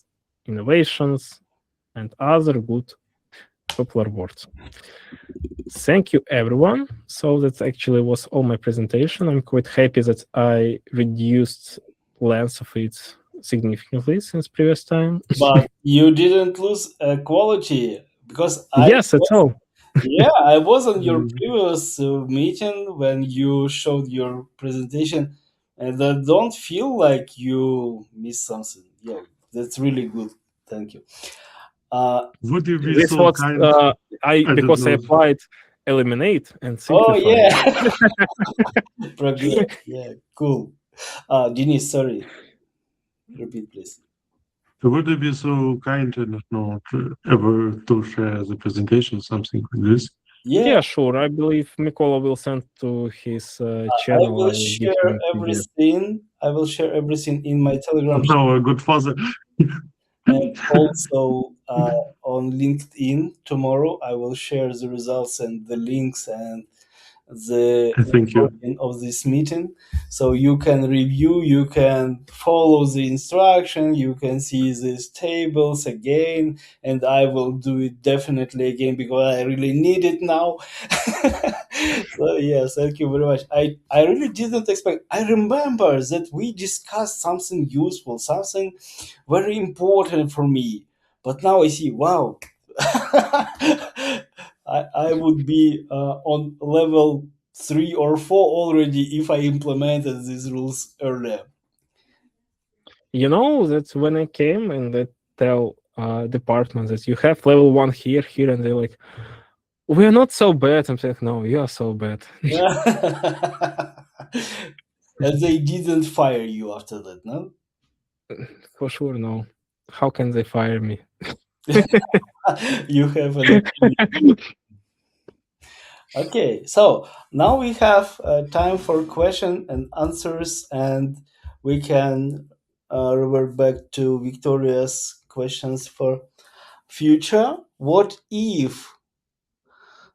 innovations, and other good popular words. Thank you, everyone. So that actually was all my presentation. I'm quite happy that I reduced length of it significantly since previous time. But you didn't lose quality because yes, that's all. Yeah, I was on your previous meeting when you showed your presentation, and I don't feel like you missed something. Yeah, that's really good. Thank you. Would you be This so was kind? because I applied eliminate and simplify. Oh yeah, progress. Yeah, cool. Denis, sorry. Repeat, please. Would you be so kind and not ever to share the presentation, something like this? Yeah, sure. I believe Mikola will send to his channel. I will share everything. I will share everything in my Telegram channel. A good father. And also on LinkedIn tomorrow, I will share the results and the links and the Thank you. recording of this meeting, so you can review, you can follow the instruction, you can see these tables again, and I will do it definitely again because I really need it now. So yes, thank you very much. I really didn't expect. I remember that we discussed something useful, something very important for me, but now I see, wow. I would be on level 3 or 4 already if I implemented these rules earlier. You know that when I came and they tell department that you have level 1 here, here, and they're like, we're not so bad. I'm like, no, you are so bad. And they didn't fire you after that, no? For sure, no. How can they fire me? You have an opinion. Okay, so now we have time for question and answers, and we can revert back to Victoria's questions for future. What if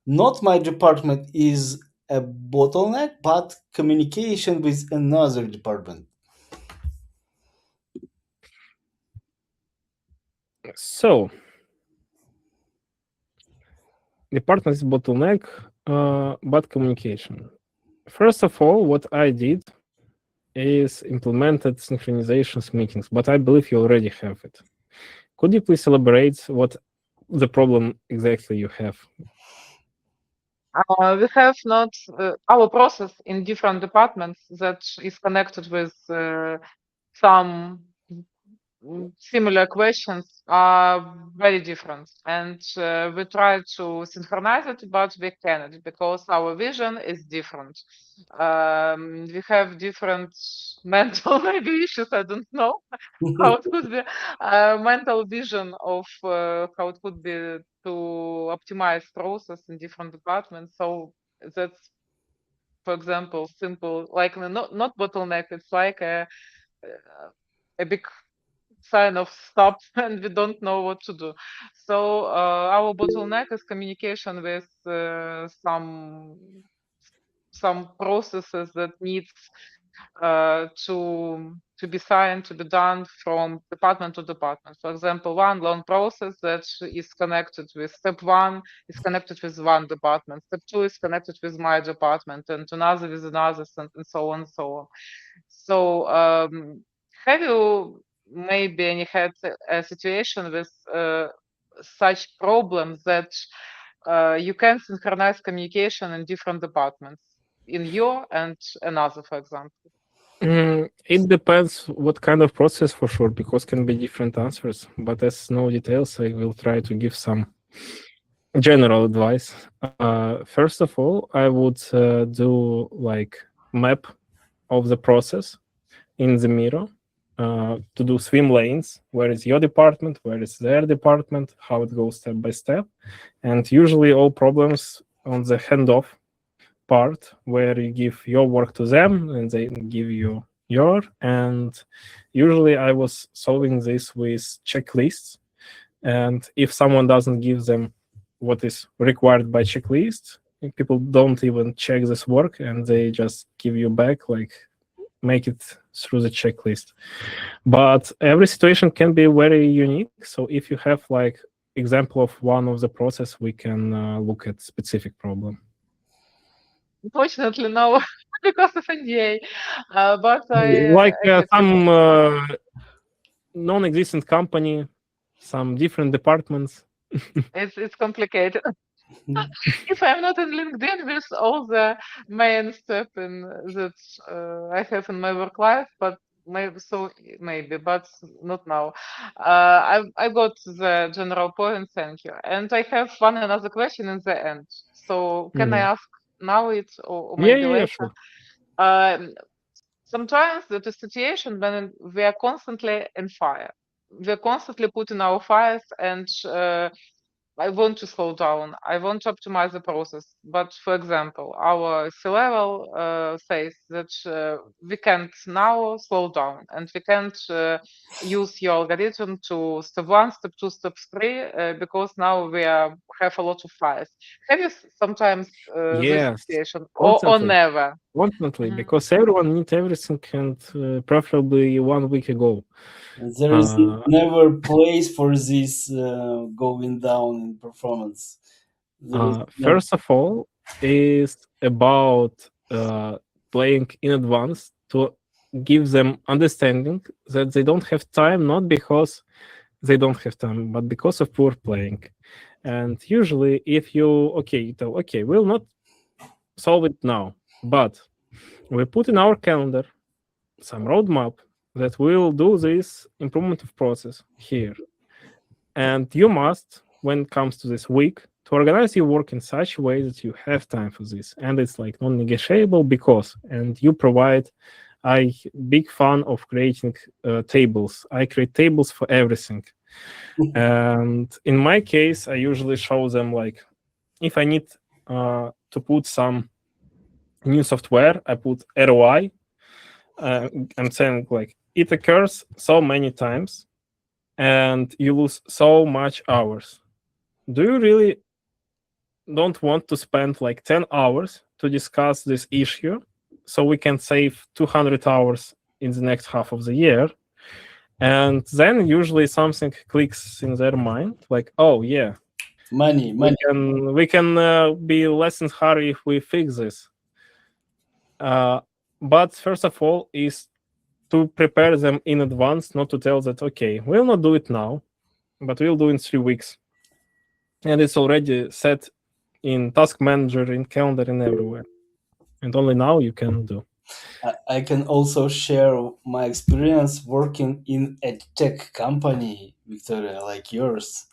not my department is a bottleneck, but communication with another department? So, department is bottleneck, but communication. First of all, what I did is implemented synchronizations meetings, but I believe you already have it. Could you please elaborate what the problem exactly you have? We have not our process in different departments that is connected with some similar questions are very different, and we try to synchronize it, but we cannot because our vision is different. We have different mental maybe issues. I don't know how it could be mental vision of how it could be to optimize process in different departments. So that's, for example, simple, like not bottleneck. It's like a big sign of stop and we don't know what to do. So our bottleneck is communication with some processes that needs to be signed, to be done from department to department. For example, one long process that is connected with step 1 is connected with one department, step 2 is connected with my department, and another with another, and so on and so on. So have you maybe any had a situation with such problems that you can synchronize communication in different departments, in your and another, for example? It depends what kind of process, for sure, because can be different answers. But as no details, I will try to give some general advice. First of all, I would do like map of the process in the mirror to do swim lanes. Where is your department? Where is their department? How it goes step by step. And usually all problems on the handoff part where you give your work to them and they give you your. And usually I was solving this with checklists. And if someone doesn't give them what is required by checklist, people don't even check this work and they just give you back, like make it through the checklist. But every situation can be very unique. So if you have like example of one of the process, we can look at specific problem. Unfortunately, no, because of NDA. But Like I get you. some non-existent company, some different departments. It's complicated. If I'm not in LinkedIn with all the main stuff in that I have in my work life, but maybe, but not now. I got the general point. Thank you. And I have one another question in the end. So can I ask now it or maybe Yeah, later? sure. Um, Sometimes there's a situation when we are constantly in fire. We're constantly putting our fires, and I want to slow down. I want to optimize the process. But for example, our C-level says that we can't now slow down, and we can't use your algorithm to step 1, step 2, step 3 because now we are have a lot of files. Have you sometimes this Yes, situation or constantly. never? Constantly, Mhm. because everyone needs everything, and preferably 1 week ago. There is Uh, never place for this going down in performance. There is never. First of all, is about playing in advance to give them understanding that they don't have time, not because they don't have time, but because of poor playing. And usually, if you tell we'll not solve it now, but we put in our calendar some roadmap that will do this improvement of process here. And you must, when it comes to this week, to organize your work in such a way that you have time for this. And it's like non-negotiable because, and you provide, I big fan of creating tables. I create tables for everything. And in my case, I usually show them like, if I need to put some new software, I put ROI. I'm saying like it occurs so many times and you lose so much hours. Do you really don't want to spend like 10 hours to discuss this issue so we can save 200 hours in the next half of the year? And then usually something clicks in their mind like, oh yeah, Money. we can be less in hurry if we fix this. But first of all is to prepare them in advance, not to tell that, okay, we'll not do it now, but we'll do in 3 weeks. And it's already set in task manager, in calendar, and everywhere. And only now you can do. I can also share my experience working in a tech company, Victoria, like yours,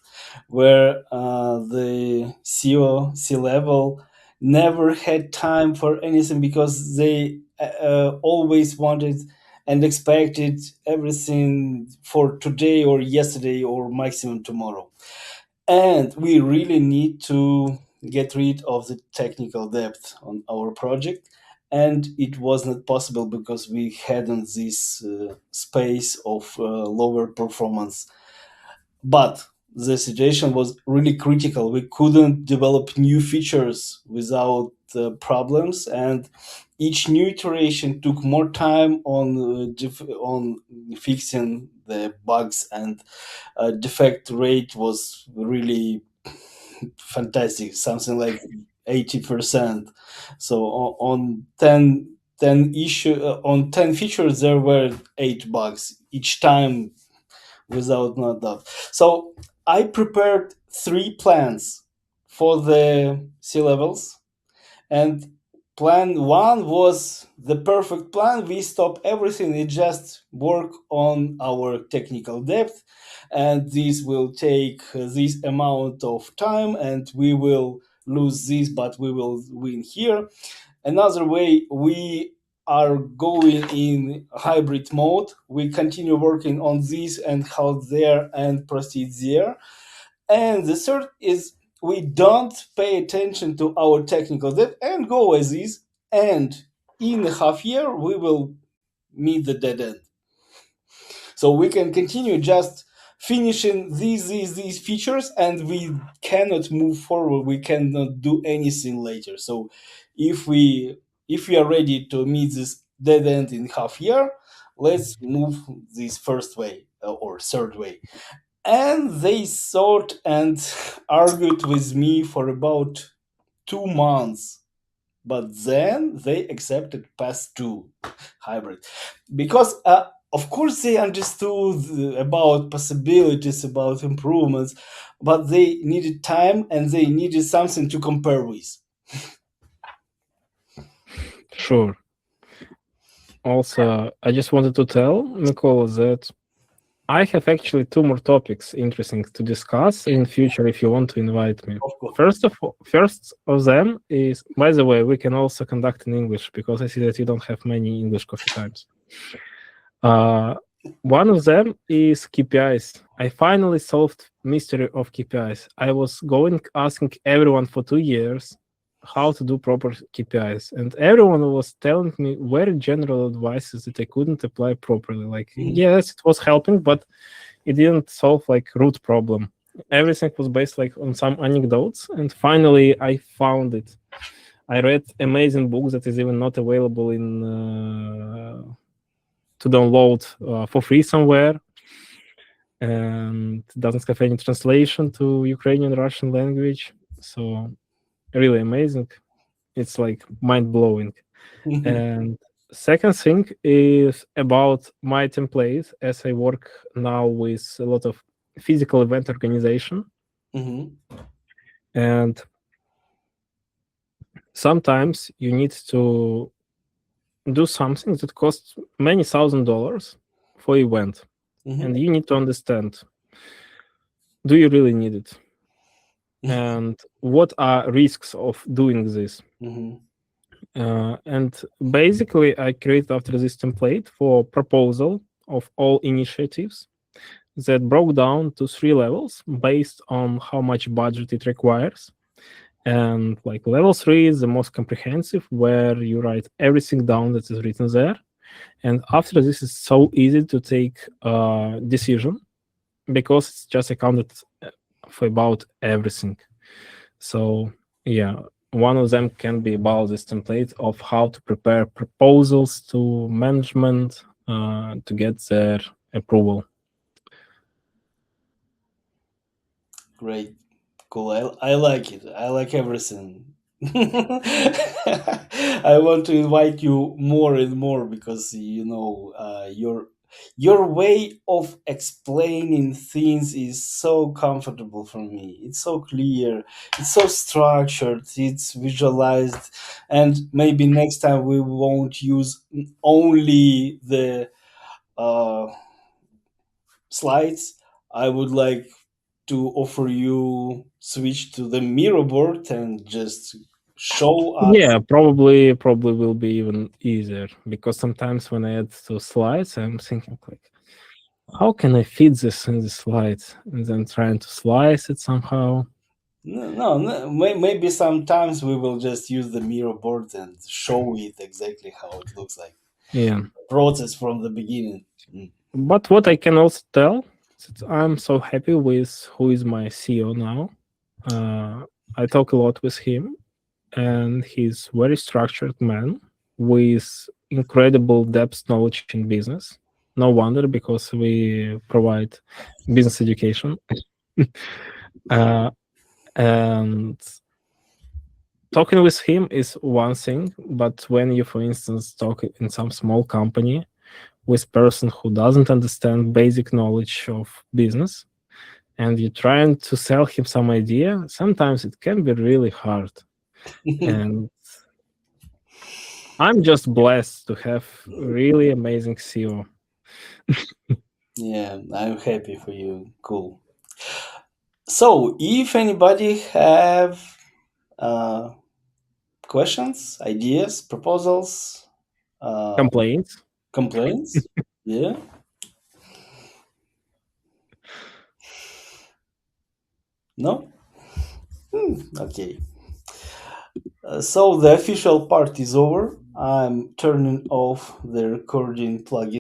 where the CEO, C-level, never had time for anything because they always wanted and expected everything for today or yesterday or maximum tomorrow. And we really need to get rid of the technical debt on our project. And it was not possible because we hadn't this space of lower performance. But the situation was really critical. We couldn't develop new features without problems, and each new iteration took more time on fixing the bugs, and defect rate was really fantastic, something like 80%. So on 10 features there were 8 bugs each time, without no doubt. So I prepared 3 plans for the C-levels, and plan 1 was the perfect plan. We stop everything, we just work on our technical depth, and this will take this amount of time, and we will lose this, but we will win here. Another way, we are going in hybrid mode. We continue working on this and how there and proceed there. And the third is we don't pay attention to our technical debt and go as is. And in a half year, we will meet the dead end. So we can continue just finishing these features, and we cannot move forward. We cannot do anything later. So if we are ready to meet this dead end in half year, let's move this first way or third way. And they thought and argued with me for about 2 months, but then they accepted pass 2 hybrid because of course they understood about possibilities, about improvements, but they needed time and they needed something to compare with. Sure. Also, I just wanted to tell Nicole that I have actually 2 more topics interesting to discuss in future if you want to invite me. Of course. First of them is, by the way, we can also conduct in English because I see that you don't have many English coffee times. One of them is KPIs. I finally solved mystery of KPIs. I was asking everyone for 2 years how to do proper KPIs, and everyone was telling me very general advices that I couldn't apply properly. Like, yes, it was helping, but it didn't solve like root problem. Everything was based like on some anecdotes, and finally I found it. I read amazing book that is even not available in to download for free somewhere, and doesn't have any translation to Ukrainian Russian language. So really amazing. It's like mind blowing. And second thing is about my template, as I work now with a lot of physical event organization, and sometimes you need to do something that costs many $1,000s for event, and you need to understand, do you really need it, and what are risks of doing this. And basically I created after this template for proposal of all initiatives that broke down to 3 levels based on how much budget it requires. And like level 3 is the most comprehensive, where you write everything down that is written there. And after this, is so easy to take a decision because it's just accounted for about everything. So yeah, one of them can be about this template of how to prepare proposals to management to get their approval. Great. Cool. I like it. I like everything. I want to invite you more and more because your way of explaining things is so comfortable for me. It's so clear. It's so structured. It's visualized, and maybe next time we won't use only the uh, slides. I would like to offer you switch to the mirror board and just show us. Yeah, probably will be even easier, because sometimes when I add to slides, I'm thinking like, how can I fit this in the slides, and then trying to slice it somehow. No, maybe sometimes we will just use the mirror board and show it exactly how it looks like. Yeah. Process from the beginning. But what I can also tell is that I'm so happy with who is my CEO now. I talk a lot with him, and he's very structured man with incredible depth knowledge in business. No wonder, because we provide business education. And talking with him is one thing, but when you, for instance, talk in some small company with person who doesn't understand basic knowledge of business, and you're trying to sell him some idea, sometimes it can be really hard. And I'm just blessed to have really amazing CEO. Yeah, I'm happy for you. Cool. So, if anybody have questions, ideas, proposals, Complaints? complaints, yeah. No? Okay. So the official part is over. I'm turning off the recording plugin.